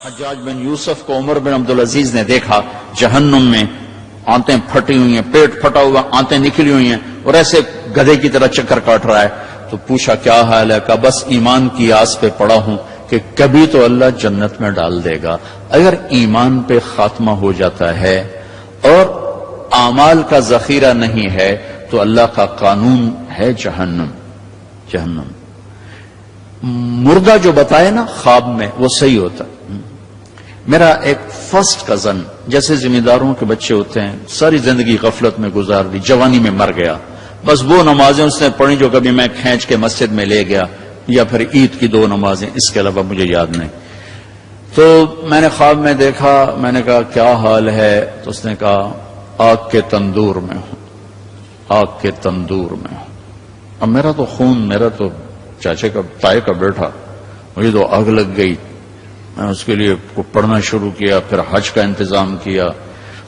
حجاج بن یوسف کو عمر بن عبدالعزیز نے دیکھا جہنم میں آنتیں پھٹی ہوئی ہیں، پیٹ پھٹا ہوا، آنتیں نکلی ہوئی ہیں اور ایسے گدھے کی طرح چکر کاٹ رہا ہے. تو پوچھا کیا حال ہے؟ کہا بس ایمان کی آس پہ پڑا ہوں کہ کبھی تو اللہ جنت میں ڈال دے گا. اگر ایمان پہ خاتمہ ہو جاتا ہے اور اعمال کا ذخیرہ نہیں ہے تو اللہ کا قانون ہے جہنم. مردہ جو بتائے نا خواب میں وہ صحیح ہوتا. میرا ایک فرسٹ کزن، جیسے ذمہ داروں کے بچے ہوتے ہیں، ساری زندگی غفلت میں گزار دی، جوانی میں مر گیا. بس وہ نمازیں اس نے پڑھی جو کبھی میں کھینچ کے مسجد میں لے گیا، یا پھر عید کی 2 نمازیں، اس کے علاوہ مجھے یاد نہیں. تو میں نے خواب میں دیکھا، میں نے کہا کیا حال ہے؟ تو اس نے کہا آگ کے تندور میں ہوں، آگ کے تندور میں ہوں. اب میرا تو خون، میرا تو چاچے کا تائے کا بیٹا، مجھے تو آگ لگ گئی. میں اس کے لیے پڑھنا شروع کیا، پھر حج کا انتظام کیا.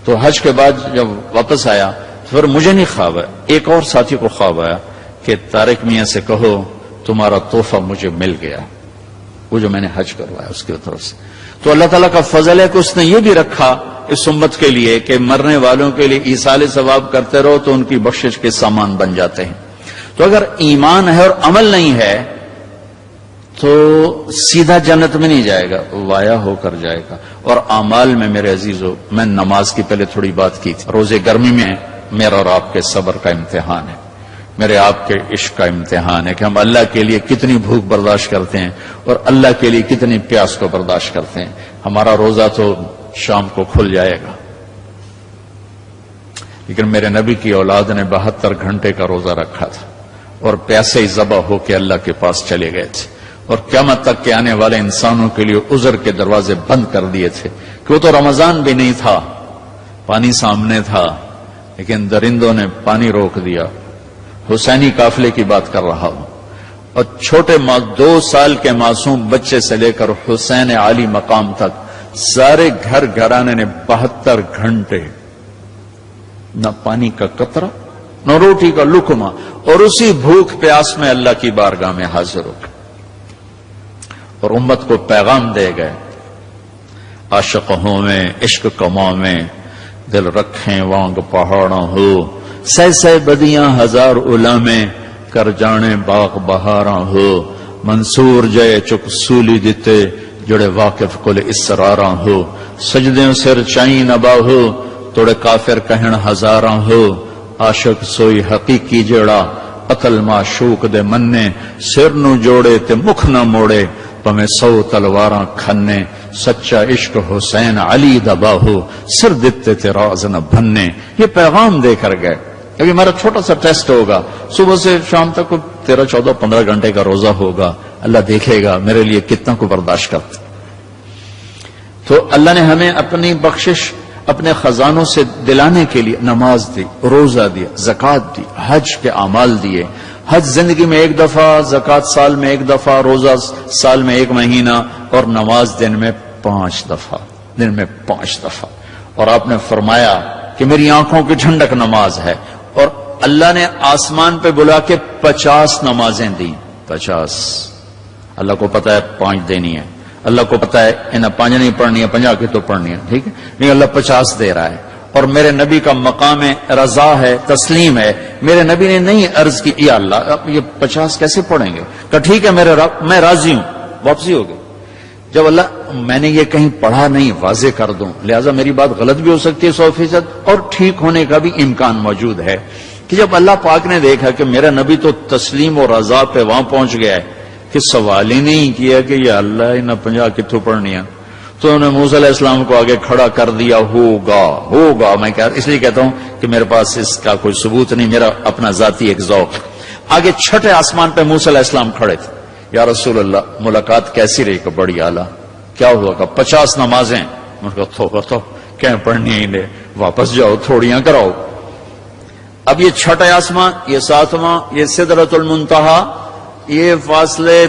تو حج کے بعد جب واپس آیا تو پھر مجھے نہیں خواب آیا، ایک اور ساتھی کو خواب آیا کہ طارق میاں سے کہو تمہارا تحفہ مجھے مل گیا، وہ جو میں نے حج کروایا اس کی طرف سے. تو اللہ تعالیٰ کا فضل ہے کہ اس نے یہ بھی رکھا اس امت کے لیے کہ مرنے والوں کے لیے ایصال ثواب کرتے رہو تو ان کی بخشش کے سامان بن جاتے ہیں. تو اگر ایمان ہے اور عمل نہیں ہے تو سیدھا جنت میں نہیں جائے گا، وایا ہو کر جائے گا. اور اعمال میں میرے عزیزو، میں نماز کی پہلے تھوڑی بات کی تھی. روزے گرمی میں میرا اور آپ کے صبر کا امتحان ہے، میرے آپ کے عشق کا امتحان ہے کہ ہم اللہ کے لیے کتنی بھوک برداشت کرتے ہیں اور اللہ کے لیے کتنی پیاس کو برداشت کرتے ہیں. ہمارا روزہ تو شام کو کھل جائے گا، لیکن میرے نبی کی اولاد نے 72 گھنٹے کا روزہ رکھا تھا اور پیاسے ہی ذبح ہو کے اللہ کے پاس چلے گئے تھے. اور قیامت تک کے آنے والے انسانوں کے لیے عذر کے دروازے بند کر دیے تھے کہ وہ تو رمضان بھی نہیں تھا، پانی سامنے تھا لیکن درندوں نے پانی روک دیا. حسینی قافلے کی بات کر رہا ہوں. اور چھوٹے 2 سال کے معصوم بچے سے لے کر حسین عالی مقام تک سارے گھر گھرانے نے 72 گھنٹے نہ پانی کا قطرہ نہ روٹی کا لقمہ، اور اسی بھوک پیاس میں اللہ کی بارگاہ میں حاضر ہو گئے اور امت کو پیغام دے گئے. عاشق ہوں میں عشق کماں میں دل رکھیں وانگ پہاڑاں ہو، سہ بدیاں ہزار علامیں کر جانے باغ بہاراں ہو. منصور جے چک سولی دیتے جڑے واقف کل اسراراں ہو. سجدیں سر چائیں نبا ہو توڑے کافر کہن ہزاراں ہو. عاشق سوئی حقیقی جڑا عقل معشوق دے مننے، سر نو جوڑے تے مکھ نہ موڑے پمیں 100 تلواراں کھنے. سچا عشق حسین علی دبا ہو سر دیتے تے راز نہ بھننے. یہ پیغام دے کر گئے. ابھی میرا چھوٹا سا ٹیسٹ ہوگا، صبح سے شام تک 13, 14, 15 گھنٹے کا روزہ ہوگا. اللہ دیکھے گا میرے لیے کتنا کو برداشت کرتا. تو اللہ نے ہمیں اپنی بخشش اپنے خزانوں سے دلانے کے لیے نماز دی، روزہ دیا، زکوٰۃ دی، حج کے اعمال دیے. حج زندگی میں 1 دفعہ، زکوٰۃ سال میں 1 دفعہ، روزہ سال میں 1 مہینہ، اور نماز دن میں 5 دفعہ. اور آپ نے فرمایا کہ میری آنکھوں کی ٹھنڈک نماز ہے. اور اللہ نے آسمان پہ بلا کے 50 نمازیں دی. 50. اللہ کو پتا ہے 5 دینی ہے، اللہ کو پتا ہے انہیں 5 نہیں پڑھنی ہے، 50 کی تو پڑھنی ہے، ٹھیک ہے، نہیں اللہ 50 دے رہا ہے. اور میرے نبی کا مقام رضا ہے، تسلیم ہے. میرے نبی نے نہیں عرض کی یا اللہ اب یہ 50 کیسے پڑھیں گے؟ کہ ٹھیک ہے میرے رب میں راضی ہوں. واپسی ہو گئی. جب اللہ میں نے یہ کہیں پڑھا نہیں واضح کر دوں، لہٰذا میری بات غلط بھی ہو سکتی ہے 100%، اور ٹھیک ہونے کا بھی امکان موجود ہے. کہ جب اللہ پاک نے دیکھا کہ میرا نبی تو تسلیم اور رضا پہ وہاں پہنچ گیا ہے کہ سوال ہی نہیں کیا کہ یا اللہ انہیں 50 کتوں پڑھنی ہے، تو انہوں نے موسیٰ علیہ السلام کو آگے کھڑا کر دیا. ہوگا. میں اس لیے کہتا ہوں کہ میرے پاس اس کا کوئی ثبوت نہیں، میرا اپنا ذاتی ایک ذوق. آگے 6 آسمان پہ موسیٰ علیہ السلام کھڑے تھے. یا رسول اللہ ملاقات کیسی رہی؟ کہ بڑی اعلیٰ. کیا ہوا؟ کہ 50 نمازیں. میں نے کہا تو کیا پڑھنی ہی لے، واپس جاؤ تھوڑیاں کراؤ. اب یہ 6 آسمان، یہ 7واں، یہ سدرۃ المنتہا، یہ فاصلے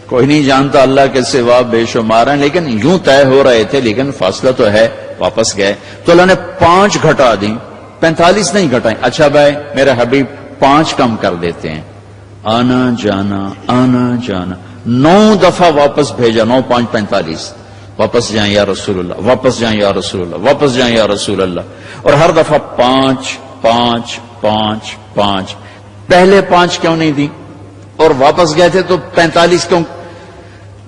کوئی نہیں جانتا اللہ کے سوا، بے شمار ہیں، لیکن یوں طے ہو رہے تھے، لیکن فاصلہ تو ہے. واپس گئے تو اللہ نے 5 گھٹا دی، 45 نہیں گھٹائیں. اچھا بھائی میرے حبیب 5 کم کر دیتے ہیں. آنا جانا 9 دفعہ واپس بھیجا. 9 5 45. واپس جائیں یا رسول اللہ، واپس جائیں یا رسول اللہ، واپس جائیں یا رسول اللہ، اور ہر دفعہ 5 5 5 5 پہلے 5 کیوں نہیں دی، اور واپس گئے تھے تو 45 کیوں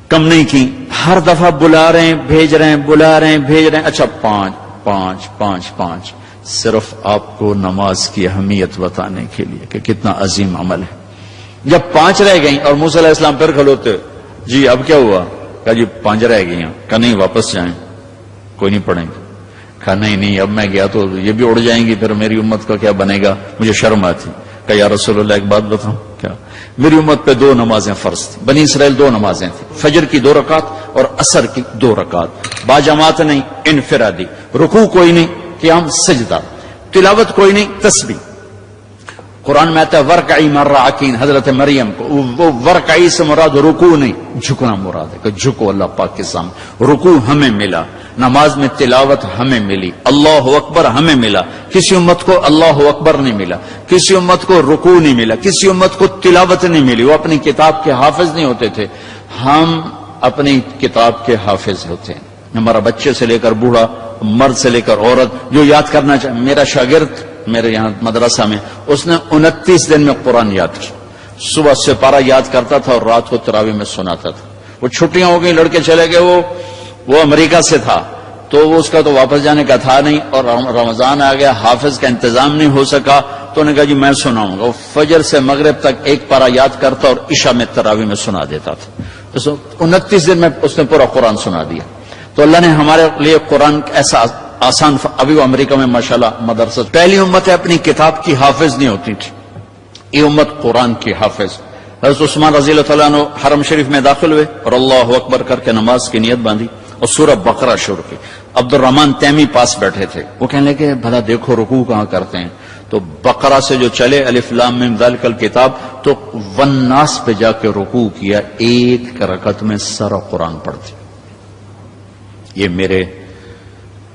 کم نہیں کی؟ ہر دفعہ بلا رہے ہیں، بھیج رہے ہیں، بلا رہے ہیں، بھیج رہے ہیں، اچھا 5 5 5 5 صرف آپ کو نماز کی اہمیت بتانے کے لیے کہ کتنا عظیم عمل ہے۔ جب 5 رہ گئیں اور موسیٰ علیہ السلام پھر کھلوتے، جی اب کیا ہوا؟ کہا جی 5 رہ گئی ہیں۔ کہا نہیں واپس جائیں، کوئی نہیں پڑھیں گے۔ کہا نہیں اب میں گیا تو یہ بھی اڑ جائیں گی، پھر میری امت کا کیا بنے گا، مجھے شرم آتی۔ کہا یا رسول اللہ ایک بات بتاؤں کیا؟ میری امت پہ 2 نمازیں فرض تھیں، بنی اسرائیل 2 نمازیں تھیں، فجر کی 2 رکعت اور عصر کی 2 رکعت، باجماعت نہیں، انفرادی، رکوع کوئی نہیں، قیام سجدہ، تلاوت کوئی نہیں، تسبیح۔ قرآن میں آتا ہے ورکعی مع الراکعین، حضرت مریم کو وہ ورکعی سے مراد رکوع نہیں، جھکنا مراد ہے کہ جھکو اللہ پاک کے سامنے۔ رکوع ہمیں ملا، نماز میں تلاوت ہمیں ملی، اللہ اکبر ہمیں ملا، کسی امت کو اللہ اکبر نہیں ملا، کسی امت کو رکوع نہیں ملا، کسی امت کو تلاوت نہیں ملی، وہ اپنی کتاب کے حافظ نہیں ہوتے تھے، ہم اپنی کتاب کے حافظ ہوتے ہیں۔ ہمارا بچے سے لے کر بوڑھا، مرد سے لے کر عورت جو یاد کرنا چاہے، میرا شاگرد میرے یہاں مدرسہ میں اس نے 29 دن میں قرآن یاد کیا، صبح سے پارہ یاد کرتا تھا اور رات کو تراویح میں سناتا تھا۔ وہ چھٹیاں ہو گئی، لڑکے چلے گئے، وہ امریکہ سے تھا تو وہ اس کا تو واپس جانے کا تھا نہیں، اور رمضان آ گیا، حافظ کا انتظام نہیں ہو سکا تو انہوں نے کہا جی میں سناؤں گا۔ وہ فجر سے مغرب تک 1 پارہ یاد کرتا اور عشاء میں تراویح میں سنا دیتا تھا۔ 29 دن میں اس نے پورا قرآن سنا دیا۔ تو اللہ نے ہمارے لیے قرآن ایسا آسان، ابھی وہ امریکہ میں ماشاءاللہ مدرسہ، پہلی امت ہے اپنی کتاب کی حافظ نہیں ہوتی تھی، یہ امت قرآن کی حافظ۔ حضرت عثمان رضی اللہ تعالیٰ عنہ حرم شریف میں داخل ہوئے اور اللہ اکبر کر کے نماز کی نیت باندھی اور سورہ بقرہ شروع کی۔ عبد الرحمن تیمی پاس بیٹھے تھے، وہ کہنے لگے بھلا دیکھو رکوع کہاں کرتے ہیں، تو بقرہ سے جو چلے الف لام میم ذالک الکتاب تو والناس پہ جا کے رکوع کیا، 1 رکعت میں سارا قرآن پڑھتے۔ یہ میرے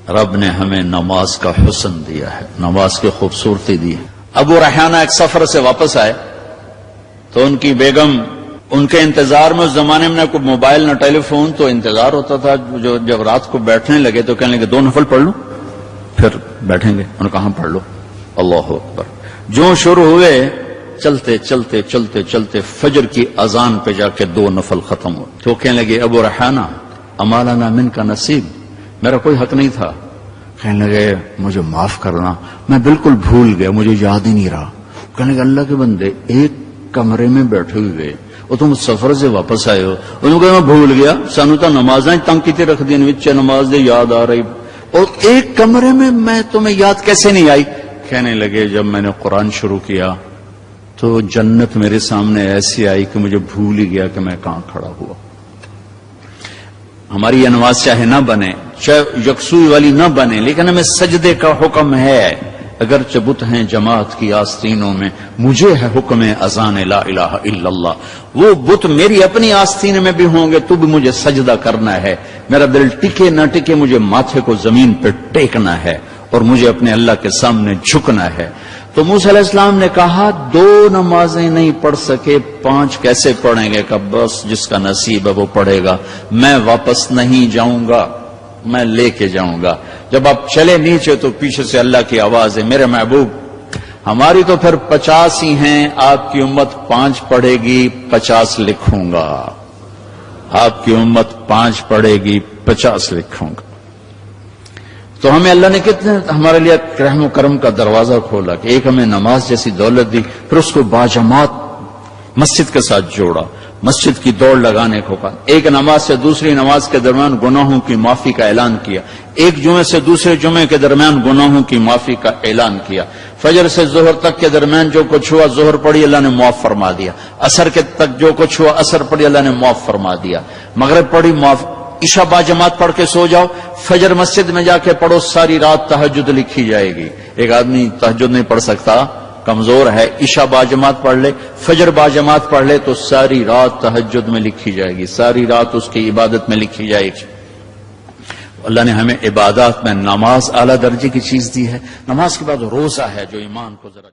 رب نے ہمیں نماز کا حسن دیا ہے، نماز کی خوبصورتی دی ہے۔ ابو ریحانہ ایک سفر سے واپس آئے تو ان کی بیگم ان کے انتظار میں، اس زمانے میں نہ کوئی موبائل نہ ٹیلی فون، تو انتظار ہوتا تھا، جو جب رات کو بیٹھنے لگے تو کہنے لگے 2 نفل پڑھ لوں پھر بیٹھیں گے۔ انہوں نے کہا پڑھ لو، اللہ اکبر۔ جو شروع ہوئے چلتے چلتے چلتے چلتے فجر کی اذان پہ جا کے 2 نفل ختم ہوئے تو کہنے لگے ابو ریحانہ اما لنا من کا نصیب، میرا کوئی حق نہیں تھا۔ کہنے لگے مجھے معاف کرنا، میں بالکل بھول گیا، مجھے یاد ہی نہیں رہا۔ کہنے لگے اللہ کے بندے، ایک کمرے میں بیٹھے ہوئے اور تم سفر سے واپس آئے ہو، انہوں نے کہا میں بھول گیا، سانو تو نمازاں تنگ کی رکھ دی، نماز دے یاد آ رہی، اور ایک کمرے میں میں تمہیں یاد کیسے نہیں آئی؟ کہنے لگے جب میں نے قرآن شروع کیا تو جنت میرے سامنے ایسی آئی کہ مجھے بھول ہی گیا کہ میں کہاں کھڑا ہوا۔ ہماری یہ نماز چاہے نہ بنے، چاہے یکسوئی والی نہ بنے، لیکن ہمیں سجدے کا حکم ہے۔ اگرچہ بت ہیں جماعت کی آستینوں میں، مجھے ہے حکم اذان لا الہ الا اللہ۔ وہ بت میری اپنی آستین میں بھی ہوں گے تو بھی مجھے سجدہ کرنا ہے، میرا دل ٹکے نہ ٹکے مجھے ماتھے کو زمین پہ ٹیکنا ہے اور مجھے اپنے اللہ کے سامنے جھکنا ہے۔ تو موسیٰ علیہ السلام نے کہا 2 نمازیں نہیں پڑھ سکے، 5 کیسے پڑھیں گے؟ کہ بس جس کا نصیب ہے وہ پڑھے گا، میں واپس نہیں جاؤں گا، میں لے کے جاؤں گا۔ جب آپ چلے نیچے تو پیچھے سے اللہ کی آواز ہے، میرے محبوب ہماری تو پھر 50 ہی ہیں، آپ کی امت 5 پڑھے گی، 50 لکھوں گا۔ آپ کی امت 5 پڑھے گی، 50 لکھوں گا۔ تو ہمیں اللہ نے کتنے ہمارے لیے رحم و کرم کا دروازہ کھولا کہ ایک ہمیں نماز جیسی دولت دی، پھر اس کو باجماعت مسجد کے ساتھ جوڑا، مسجد کی دوڑ لگانے کو کہا، ایک نماز سے دوسری نماز کے درمیان گناہوں کی معافی کا اعلان کیا، ایک جمعے سے دوسرے جمعے کے درمیان گناہوں کی معافی کا اعلان کیا، فجر سے ظہر تک کے درمیان جو کچھ ہوا ظہر پڑھی اللہ نے معاف فرما دیا، عصر کے تک جو کچھ ہوا عصر پڑھی اللہ نے معاف فرما دیا، مغرب پڑھی معاف، عشاء با جماعت پڑھ کے سو جاؤ، فجر مسجد میں جا کے پڑھو، ساری رات تہجد لکھی جائے گی۔ ایک آدمی تہجد نہیں پڑھ سکتا، کمزور ہے، عشاء با جماعت پڑھ لے، فجر با جماعت پڑھ لے تو ساری رات تہجد میں لکھی جائے گی، ساری رات اس کی عبادت میں لکھی جائے گی۔ اللہ نے ہمیں عبادات میں نماز اعلیٰ درجے کی چیز دی ہے۔ نماز کے بعد روزہ ہے جو ایمان کو ذرا